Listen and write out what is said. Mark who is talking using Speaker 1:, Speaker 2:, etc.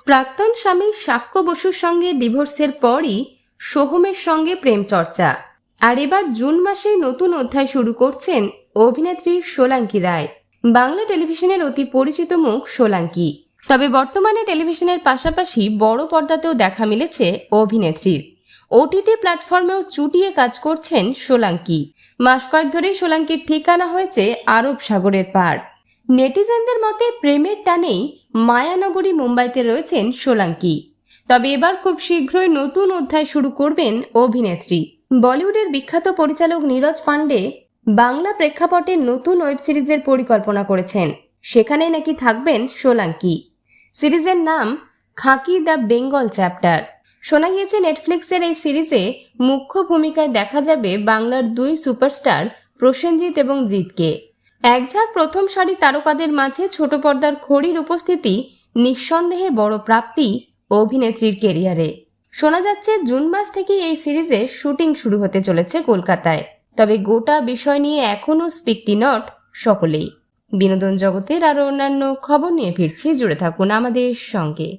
Speaker 1: প্রাক্তন স্বামী সাক্ষ্য বসুর সঙ্গে ডিভোর্সের পরই সোহমের সঙ্গে প্রেম চর্চা। আর এবার জুন মাসেই নতুন অধ্যায় শুরু করছেন অভিনেত্রী সোলাঙ্কি রায়। বাংলা টেলিভিশনের অতি পরিচিত মুখ সোলাঙ্কি। তবে বর্তমানে টেলিভিশনের পাশাপাশি বড় পর্দাতেও দেখা মিলেছে অভিনেত্রীর। ওটিটি প্ল্যাটফর্মেও চুটিয়ে কাজ করছেন সোলাঙ্কি। মাস কয়েক ধরেই সোলাঙ্কির ঠিকানা হয়েছে আরব সাগরের পার। নেটিজেনদের মতে প্রেমের টানেই মায়ানগরী মুম্বাইতে রয়েছেন সোলাঙ্কি। তবে এবার খুব শীঘ্রই নতুন অধ্যায় শুরু করবেন অভিনেত্রী। বলিউডের বিখ্যাত পরিচালক নীরজ পান্ডে বাংলা প্রেক্ষাপটে নতুন ওয়েব সিরিজের পরিকল্পনা করেছেন। সেখানেই নাকি থাকবেন সোলাঙ্কি। সিরিজের নাম খাকি দ্য বেঙ্গল চ্যাপ্টার। শোনা গিয়েছে নেটফ্লিক্সের এই সিরিজে মুখ্য ভূমিকায় দেখা যাবে বাংলার দুই সুপারস্টার প্রসেনজিৎ এবং জিৎকে। একঝাঁক প্রথম সারি তারকাদের মাঝে ছোট পর্দার খড়ির উপস্থিতি নিঃসন্দেহে বড় প্রাপ্তি অভিনেত্রীর কেরিয়ারে। শোনা যাচ্ছে জুন মাস থেকে এই সিরিজের শুটিং শুরু হতে চলেছে কলকাতায়। তবে গোটা বিষয় নিয়ে এখনও স্পিকটি নট সকলেই। বিনোদন জগতের আরও অন্যান্য খবর নিয়ে ফিরছি, জুড়ে থাকুন আমাদের সঙ্গে।